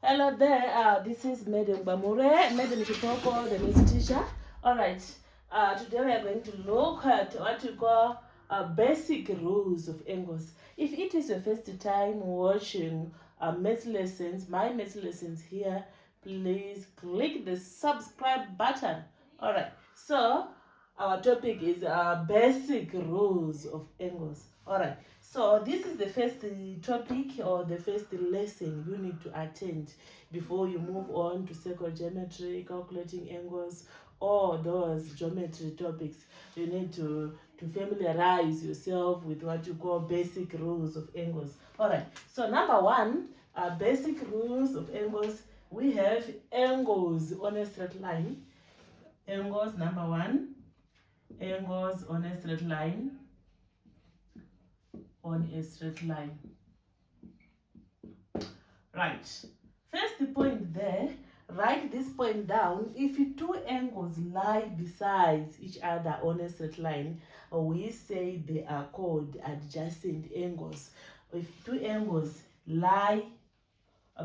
Hello there, this is Madam Bamure, Madam Chipoko, the Miss Teacher. Alright, today we are going to look at what we call basic rules of angles. If it is your first time watching math lessons, my math lessons here, please click the subscribe button. Alright, so our topic is basic rules of angles. Alright, so this is the first topic or the first lesson you need to attend before you move on to circle geometry, calculating angles, or those geometry topics. You need to familiarize yourself with what you call basic rules of angles. Alright, so number one, basic rules of angles, we have angles on a straight line. Angles, number one, angles on a straight line. On a straight line. Right. First point there, write this point down. If two angles lie beside each other on a straight line, we say they are called adjacent angles. If two angles lie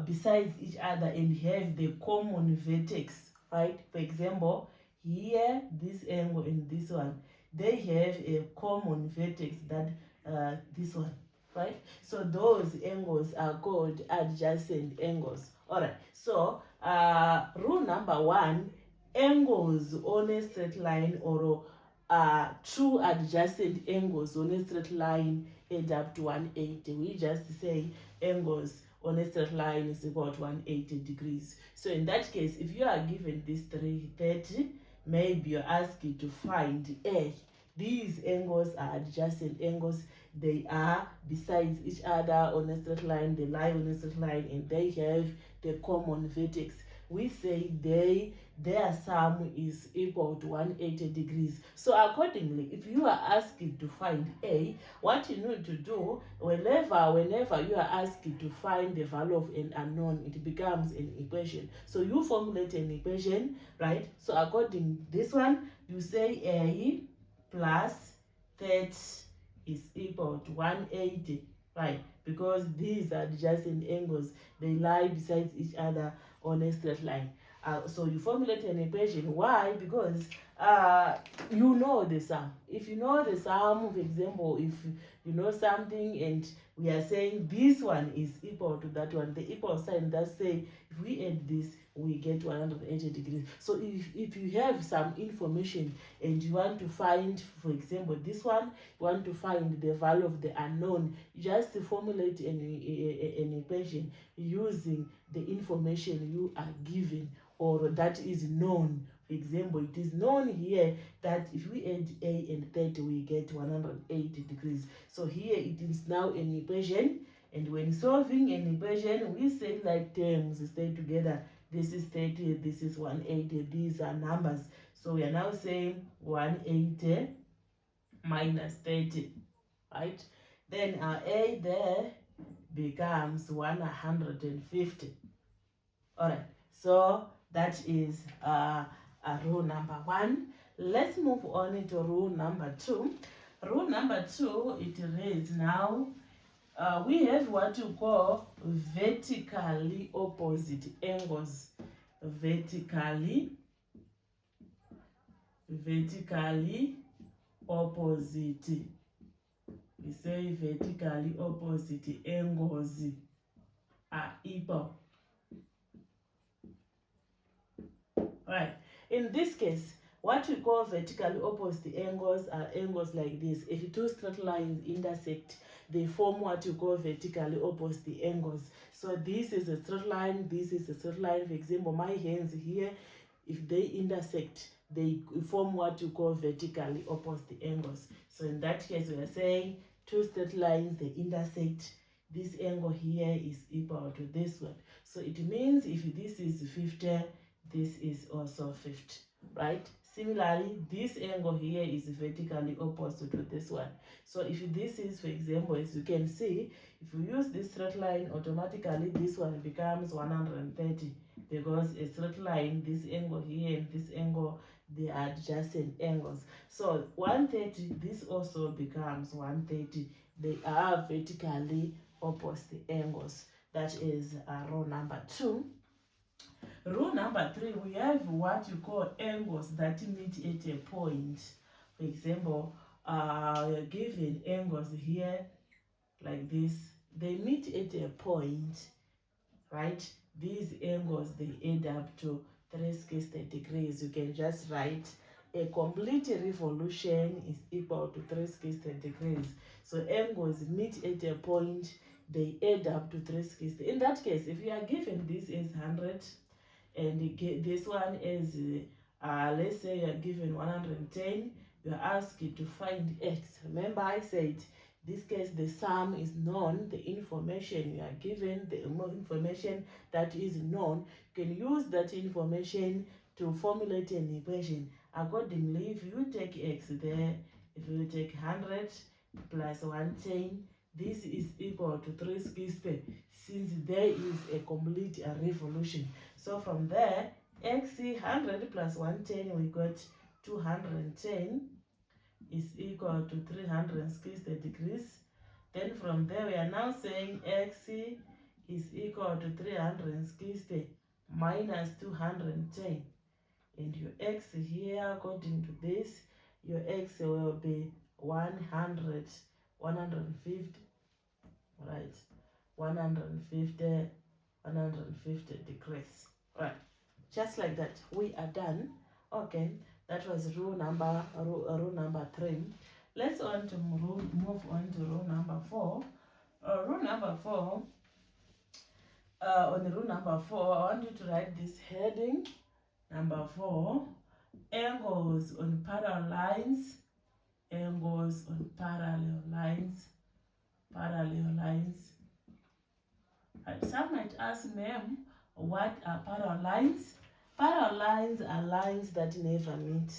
beside each other and have the common vertex, right? For example, here, this angle and this one, they have a common vertex that this one, right? So those angles are called adjacent angles. All right, so rule number one, angles on a straight line or two adjacent angles on a straight line add up to 180. We just say angles on a straight line is equal to 180 degrees. So in that case, if you are given this 330, maybe you're asked to find A. These angles are adjacent angles. They are besides each other on a straight line. They lie on a straight line and they have the common vertex. We say their sum is equal to 180 degrees. So accordingly, if you are asked to find A, what you need to do, whenever you are asked to find the value of an unknown, it becomes an equation. So you formulate an equation, right? So according this one, you say A plus 30 is equal to 180, right? Because these are adjacent angles, they lie beside each other on a straight line. So you formulate an equation. Why? Because you know the sum. If you know the sum, for example, if you know something and we are saying this one is equal to that one, the equal sign that say if we add this, we get 180 degrees. So if you have some information and you want to find, for example, this one, you want to find the value of the unknown, just formulate an equation using the information you are given or that is known. For example, it is known here that if we add A and 30, we get 180 degrees. So here it is now an equation, and when solving an equation, we say like terms stay together. This is 30, this is 180, these are numbers. So we are now saying 180 minus 30, right? Then our A there becomes 150. All right, so that is rule number one. Let's move on to rule number two. Rule number two, it reads now, we have what you call vertically opposite angles. Vertically opposite. We say vertically opposite angles are equal. Right. In this case, what we call vertically opposite angles are angles like this. If two straight lines intersect, they form what you call vertically opposite angles. So this is a straight line, this is a straight line. For example, my hands here, if they intersect, they form what you call vertically opposite angles. So in that case, we are saying two straight lines, they intersect. This angle here is equal to this one. So it means if this is 50, this is also 50, right? Similarly, this angle here is vertically opposite to this one. So if this is, for example, as you can see, if we use this straight line, automatically this one becomes 130 because a straight line, this angle here and this angle, they are adjacent angles. So 130, this also becomes 130. They are vertically opposite angles. That is row number 2. Row number 3, we have what you call angles that meet at a point. For example, you're given angles here like this. They meet at a point, right? These angles, they add up to 360 degrees. You can just write a complete revolution is equal to 360 degrees. So angles meet at a point, they add up to 360. In that case, if you are given this as 100 and this one is, let's say you are given 110, you are asked to find x. Remember I said, this case the sum is known, the information you are given, the information that is known, you can use that information to formulate an equation. Accordingly, if you take x there, if you take 100 plus 110, this is equal to 360, since there is a complete revolution. So from there, x 100 plus 110, we got 210 is equal to 360 degrees. Then from there, we are now saying x is equal to 360 minus 210. And your x here, according to this, your x will be 100, 150, right? 150, 150 degrees. Right, just like that, we are done. Okay, that was row number 3. Let's move on to row number 4. Row number 4. On row number 4, I want you to write this heading. Number 4, angles on parallel lines. Angles on parallel lines. Parallel lines. Some might ask, ma'am, what are parallel lines? Parallel lines are lines that never meet.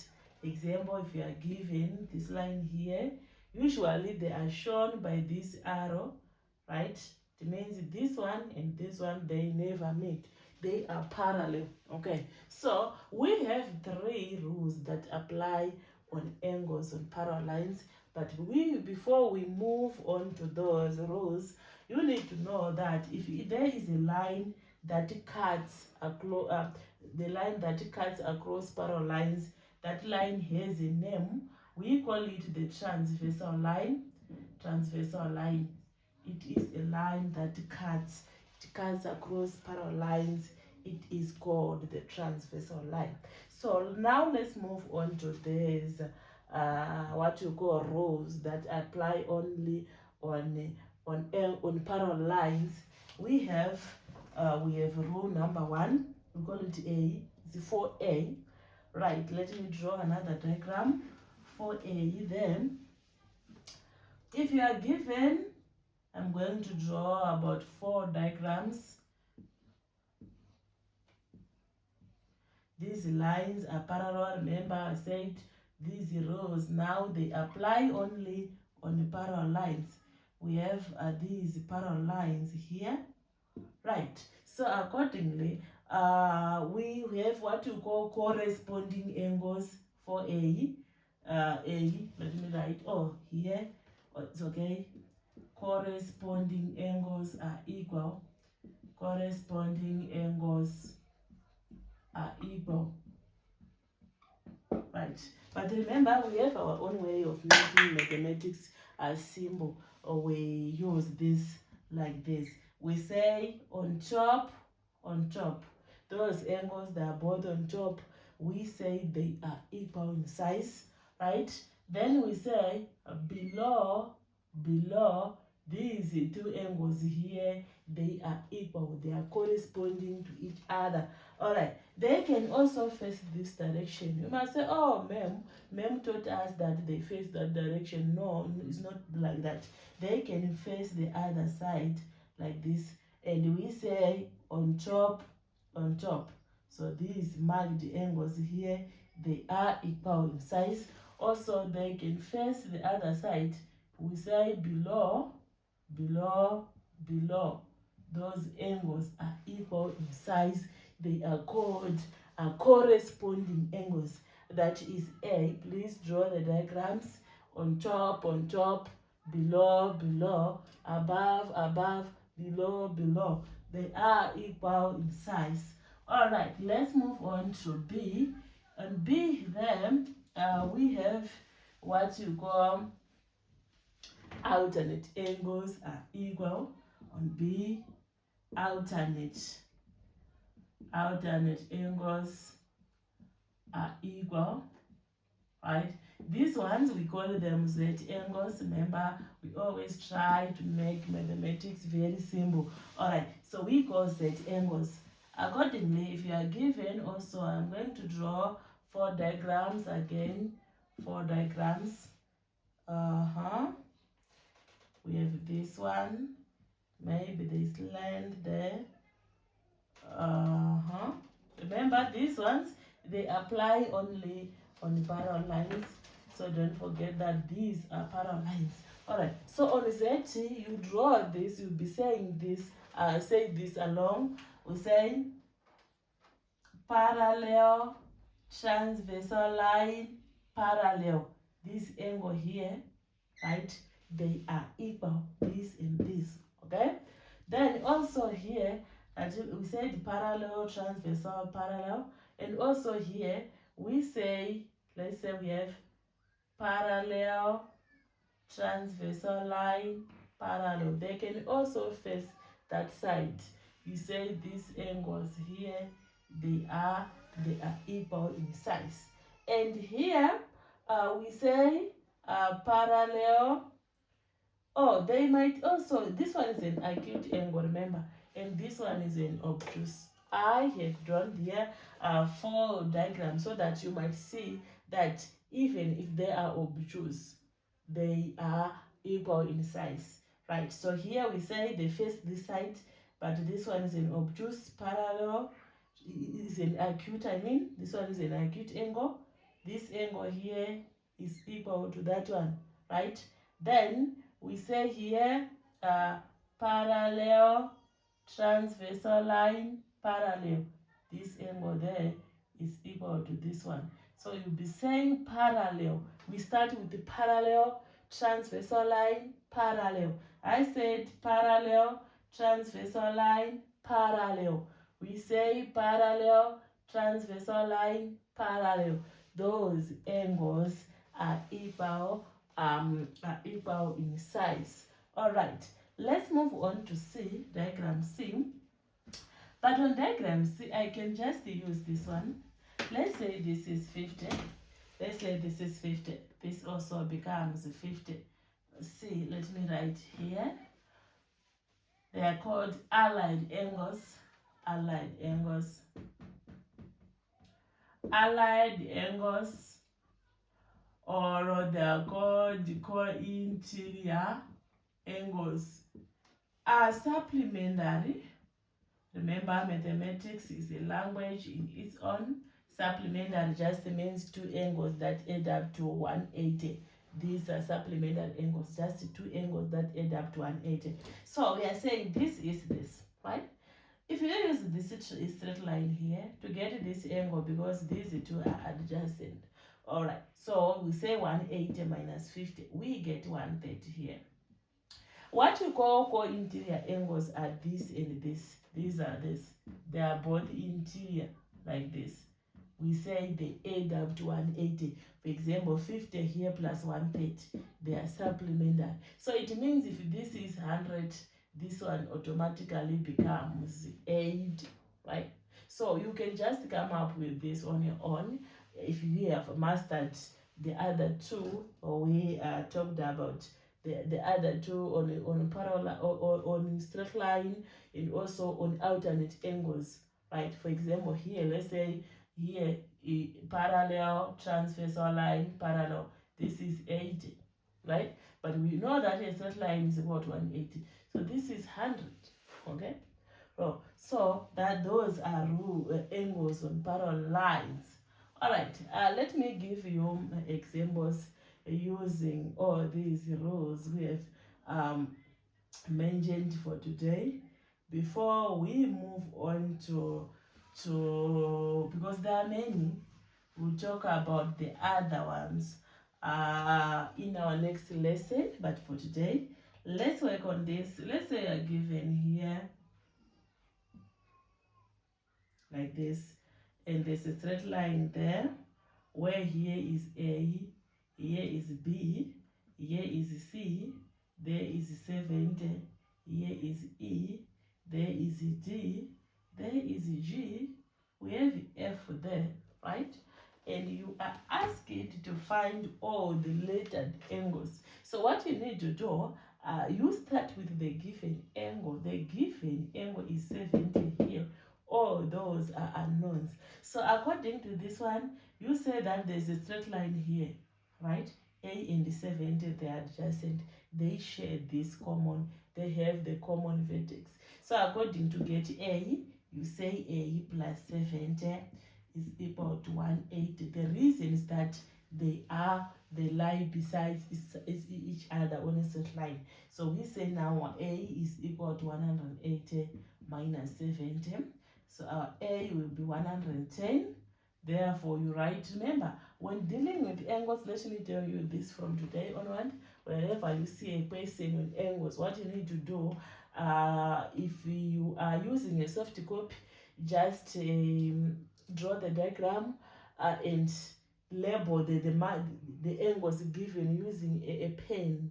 Example, if you are given this line here, usually they are shown by this arrow, right? It means this one and this one, they never meet. They are parallel. Okay, so we have 3 rules that apply on angles on parallel lines. But before we move on to those rules, you need to know that if there is a line that cuts the line that cuts across parallel lines, that line has a name. We call it the transversal line. Transversal line. It is a line that cuts across parallel lines. It is called the transversal line. So now let's move on to this what you call rules that apply only on parallel lines. We have rule number 1. We call it A. It's 4A. Right, let me draw another diagram. 4A. Then, if you are given, I'm going to draw about 4 diagrams. These lines are parallel. Remember, I said these rules now they apply only on the parallel lines. We have these parallel lines here, right? So accordingly, we have what you call corresponding angles for A. Let me write. Oh, here, it's okay. Corresponding angles are equal. Corresponding angles are equal. Right. But remember, we have our own way of making mathematics as symbol, or we use this like this. We say on top. Those angles that are both on top, we say they are equal in size, right? Then we say below these 2 angles here, they are equal. They are corresponding to each other. All right. They can also face this direction. You must say, oh, ma'am taught us that they face that direction. No, it's not like that. They can face the other side like this. And we say on top. So these marked angles here, they are equal in size. Also, they can face the other side. We say below. Those angles are equal in size. They are called corresponding angles. That is A. Please draw the diagrams. On top, below, above, below. They are equal in size. All right, let's move on to B. And B, then we have what you call alternate angles are equal. On B, alternate angles are equal, right? These ones we call them Z angles. Remember, we always try to make mathematics very simple. All right, so we call Z angles. Accordingly, if you are given also, I'm going to draw 4 diagrams again. 4 diagrams. We have this one. Maybe this length there. Remember, these ones, they apply only on the parallel lines. So don't forget that these are parallel lines. Alright, so on Z, you draw this, you'll be saying this, say this along. We say parallel, transversal line, parallel. This angle here, right? They are equal, this and this, okay? Then also here, as we said parallel, transversal, parallel. And also here, we say, let's say we have parallel, transversal line, parallel. They can also face that side. You say these angles here, they are equal in size. And here, we say parallel. Oh, they might also, this one is an acute angle, remember, and this one is an obtuse. I have drawn here 4 diagrams so that you might see that even if they are obtuse, they are equal in size, right? So here we say they face this side, but this one is an obtuse. Parallel is an acute, this one is an acute angle. This angle here is equal to that one, right? Then we say here parallel, transversal line, parallel. This angle there is equal to this one. So you'll be saying parallel. We start with the parallel, transversal line, parallel. I said parallel, transversal line, parallel. We say parallel, transversal line, parallel. Those angles are equal in size. All right, let's move on to C, diagram C. But on diagram C, I can just use this one. Let's say this is 50. Let's say this is 50. This also becomes 50. See, let me write here. They are called allied angles. Allied angles. Allied angles, or they are called co-interior angles, are supplementary. Remember, mathematics is a language in its own. Supplementary just means 2 angles that add up to 180. These are supplementary angles, just 2 angles that add up to 180. So we are saying this is this, right? If you use this straight line here to get this angle, because these two are adjacent. All right, so we say 180 minus 50, we get 130 here. What we call co-interior angles are this and this. These are this. They are both interior, like this. We say they add up to 180. For example, 50 here plus 130, they are supplementary. So it means if this is 100, this one automatically becomes 80, right? So you can just come up with this on your own. If you have mastered the other two, or we talked about the other two on parallel or on straight line, and also on alternate angles, right? For example, here, let's say here, parallel, transversal line, parallel. This is 80, right? But we know that a straight line is about 180. So this is 100, okay? So that those are angles on parallel lines. All right, let me give you examples using all these rules we have mentioned for today. Before we move on to because there are many, we'll talk about the other ones in our next lesson. But for today, Let's work on this. Let's say you're given here like this, and there's a straight line there, where here is A, here is B, here is C, there is 70, here is E, there is D, there is G, we have F there, right? And you are asked to find all the lettered angles. So what you need to do, you start with the given angle. The given angle is 70 here. All those are unknowns. So according to this one, you say that there's a straight line here, right? A and 70, they are adjacent. They share this common, they have the common vertex. So according to get A, you say A plus 70 is equal to 180. The reason is that they lie beside each other on a straight line. So we say now A is equal to 180 minus 70. So our A will be 110. Therefore, you write, remember, when dealing with angles, let me tell you this from today onward, wherever you see a question with angles, what you need to do, if you are using a soft copy, just draw the diagram and label the angles given using a pen.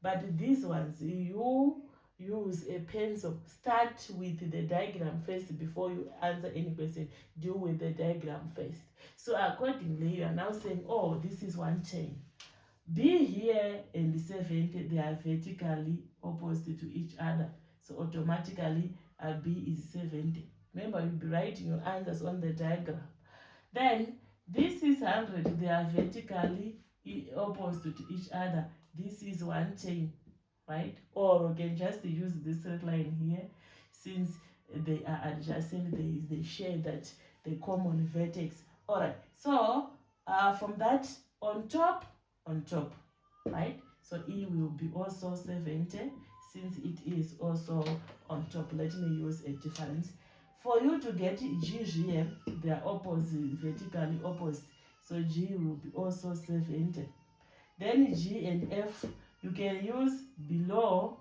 But these ones, you use a pencil. Start with the diagram first before you answer any question. Deal with the diagram first. So accordingly, you are now saying, oh, this is 110. B here and 70, they are vertically opposite to each other. So automatically, B is 70. Remember, you'll be writing your answers on the diagram. Then, this is 100. They are vertically opposite to each other. This is 110, right? Or we can just use this straight line here. Since they are adjacent, they share that the common vertex. All right. So, from that, on top, right? So E will be also 70, since it is also on top. Let me use a difference. For you to get G here, they are opposite, vertically opposite. So G will be also 70. Then G and F, you can use below.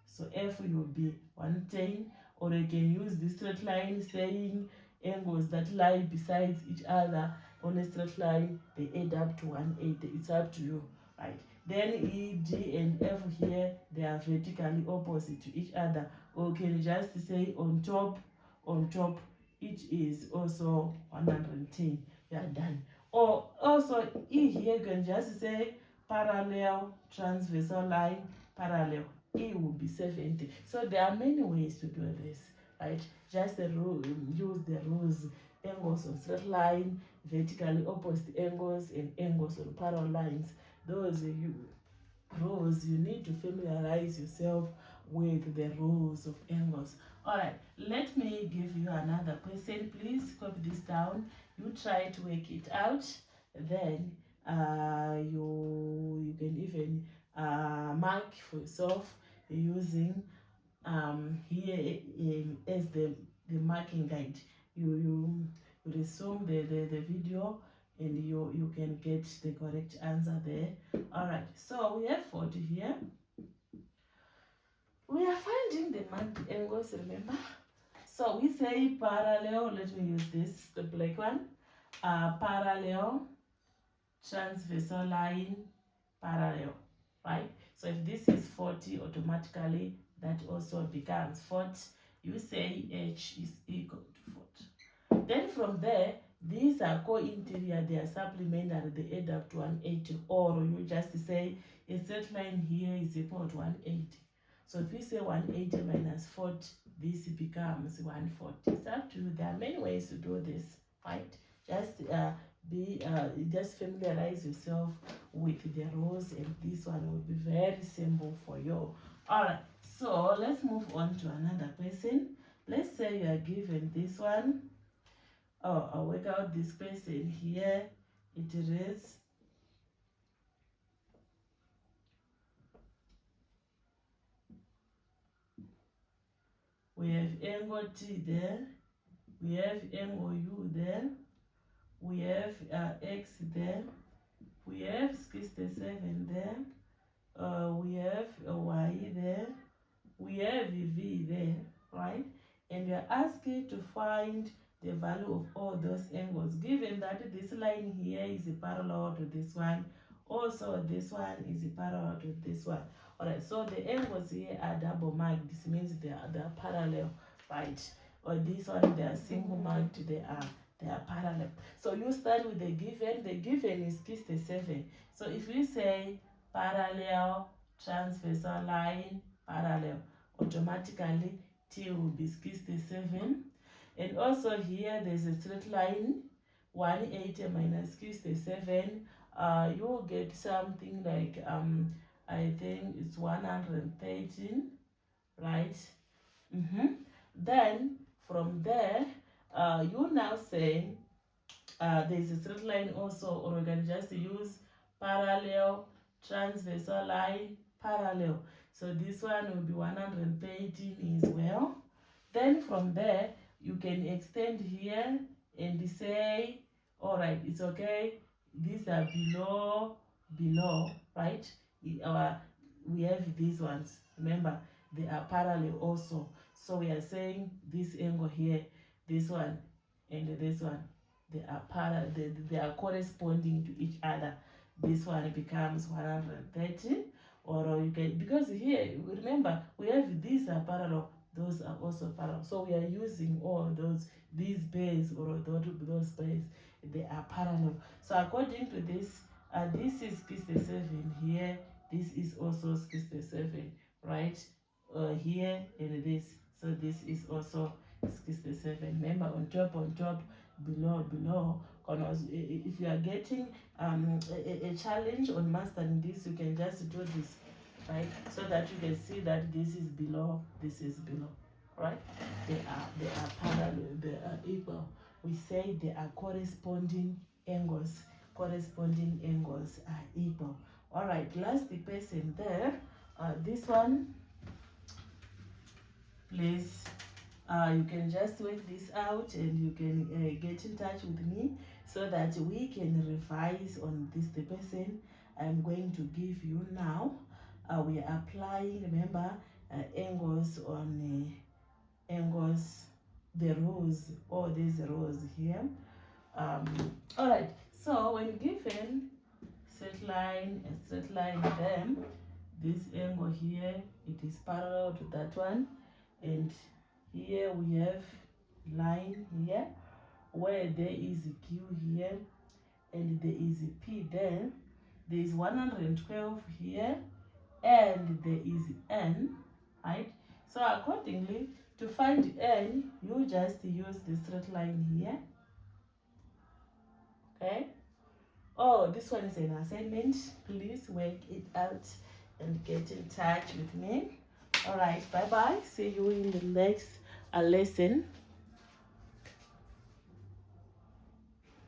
So F will be 110, or you can use this straight line saying angles that lie beside each other on a straight line, they add up to 180. It's up to you, right? Then E, D, and F here, they are vertically opposite to each other. Or you can just say on top, each is also 110. You are done. Or also E here, you can just say parallel, transversal line, parallel. E will be 70. So there are many ways to do this, right? Just the rule, use the rules, angles on straight line, vertically opposite angles, and angles on parallel lines. Those rules, you need to familiarize yourself with the rules of angles. All right, let me give you another question. Please copy this down. You try to work it out. Then you can even mark for yourself using here as the marking guide. You resume the video, and you can get the correct answer there. All right, so we have 40 here. We are finding the marked angles, remember? So we say parallel. Let me use this, the black one. Parallel, transversal line, parallel, right? So if this is 40, automatically that also becomes 40. You say H is equal to 40. Then from there, these are co-interior, they are supplementary, they add up to 180. Or you just say a straight line here is equal to 180. So if you say 180 minus 40, this becomes 140. It's up to you. There are many ways to do this, right? Just familiarize yourself with the rules, and this one will be very simple for you. All right, so let's move on to another question. Let's say you are given this one. Oh, I'll work out this question here. It reads, we have angle T there, we have angle U there, we have X there, we have 67 there, we have a y there, we have a v there, right? And we are asked to find the value of all those angles, given that this line here is parallel to this one, also this one is parallel to this one. All right, so the angles here are double marked. This means they are parallel, right? Or this one, they are single marked, they are parallel. So you start with the given. The given is 67. So if we say parallel transversal line parallel, automatically T will be 67. And also here there's a straight line, 180 minus 67. You will get something like I think it's 113, right? Then from there, you now say there's a straight line also, or we can just use parallel transversal line parallel. So this one will be 113 as well. Then from there, you can extend here and say, all right, it's okay. These are below, right? We have these ones. Remember, they are parallel also. So we are saying this angle here, this one, and this one, they are parallel. They are corresponding to each other. This one becomes 130, or you can, because here, remember, we have these are parallel, those are also parallel. So we are using all these bays or those bays, they are parallel. So according to this, this is 67 here, this is also 67, right? Here and this, so this is also 67. Remember, on top, below. If you are getting a challenge on mastering this, you can just do this, right? So that you can see that this is below, right? They are parallel, they are equal. We say they are corresponding angles. Corresponding angles are equal. All right, last person there. This one, please. You can just work this out and you can get in touch with me so that we can revise on this the person I'm going to give you now. We are applying, remember, angles on angles, the rows, all these rows here. All right, so when given straight line and straight line them, this angle here, it is parallel to that one, and here we have line here where there is a Q here and there is a P there. There is 112 here and there is N, right? So accordingly, to find N, you just use the straight line here, okay? Oh, this one is an assignment. Please work it out and get in touch with me. All right, bye-bye. See you in the next lesson.